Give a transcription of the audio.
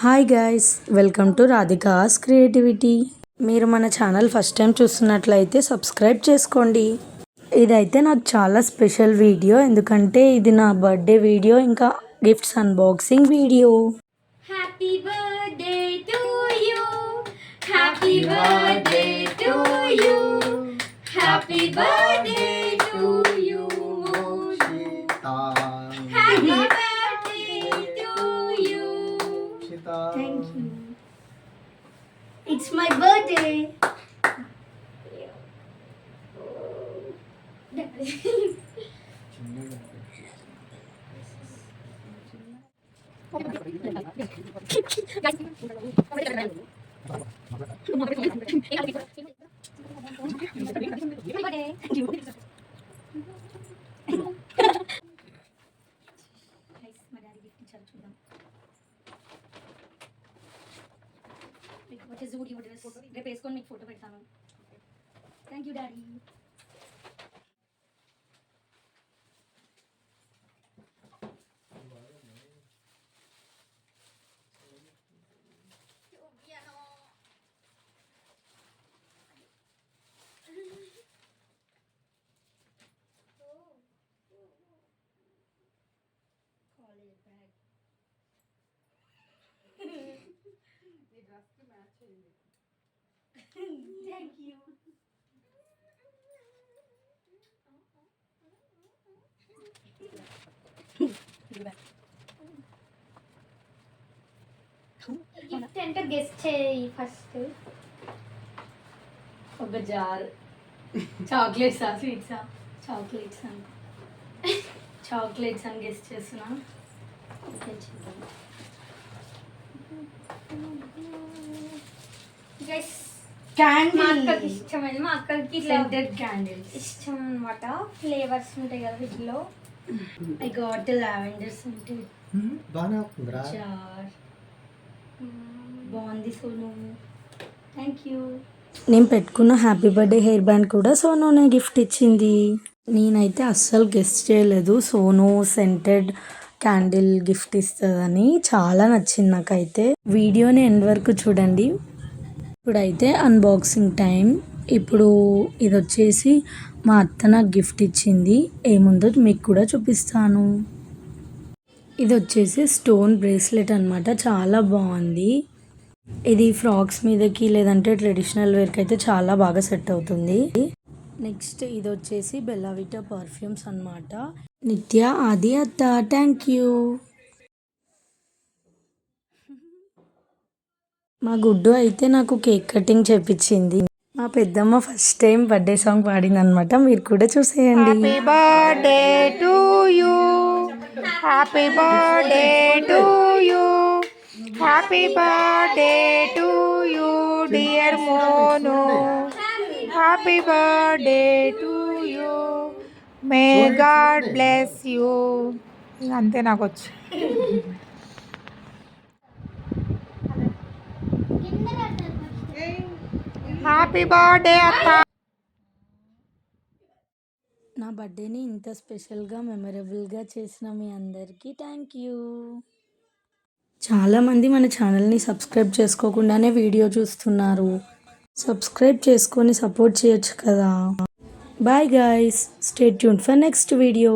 Hi guys, welcome to Radhika's creativity. మీరు మన channel first time చూస్తున్నట్లయితే సబ్స్క్రైబ్ చేసుకోండి. ఇదైతే నాకు చాలా స్పెషల్ వీడియో, ఎందుకంటే ఇది నా బర్త్డే వీడియో, ఇంకా gifts unboxing video. Happy birthday to you, happy birthday to you, happy birthday to you, happy birthday to you. Thank you. It's my birthday. రేపు వేసుకొని మీకు ఫోటో పెడతాను. Thank you daddy. College bag Thank you. Gift అంటే guest చేయి first. ఒక jar చాక్లెట్సా స్వీట్సా? Chocolates అని guest చేస్తున్నా. Guess candle. మా అక్కకి ఇష్టమైన, మా అక్కకి సెంటెడ్ క్యాండిల్స్ ఇష్టం అనమాట. ఫ్లేవర్స్ ఉంటాయి కదా వీటిలో. I got lavender scented jar. బాగుంది సోను, థ్యాంక్ యూ. నేను పెట్టుకున్న హ్యాపీ బర్త్డే హెయిర్ బ్యాండ్ కూడా సోనూనే గిఫ్ట్ ఇచ్చింది. నేనైతే అస్సలు గెస్ట్ చేయలేదు సోను సెంటెడ్ క్యాండిల్ గిఫ్ట్ ఇస్తుందని. చాలా నచ్చింది నాకైతే. వీడియోని ఎండ్ వరకు చూడండి. ఇప్పుడైతే అన్బాక్సింగ్ టైం. ఇప్పుడు ఇది వచ్చేసి మా అత్త నాకు గిఫ్ట్ ఇచ్చింది. ఏముందో మీకు కూడా చూపిస్తాను. ఇది వచ్చేసి స్టోన్ బ్రేస్లెట్ అనమాట. చాలా బాగుంది. ఇది ఫ్రాక్స్ మీదకి లేదంటే ట్రెడిషనల్ వేర్కి అయితే చాలా బాగా సెట్ అవుతుంది. నెక్స్ట్ ఇది వచ్చేసి బెల్లావిటా పర్ఫ్యూమ్స్ అనమాట. నిత్య ఆది అత్త, థ్యాంక్ యూ. మా గుడ్డు అయితే నాకు కేక్ కటింగ్ చేపించింది. మా పెద్దమ్మ ఫస్ట్ టైం బర్త్డే సాంగ్ పాడింది అనమాట. మీరు కూడా చూసేయండి. Happy birthday to you, happy birthday to you, happy birthday to you dear Monu, happy birthday to you, may God bless you. అంతే నాకు వచ్చు. హ్యాపీ బర్త్డే అత్త. నా బర్త్డేని ఇంత స్పెషల్గా మెమరబుల్గా చేసిన మీ అందరికీ థ్యాంక్ యూ. చాలామంది మన ఛానల్ని సబ్స్క్రైబ్ చేసుకోకుండానే వీడియో చూస్తున్నారు. సబ్స్క్రైబ్ చేసుకొని సపోర్ట్ చేయొచ్చు కదా. Bye guys, stay tuned for next video.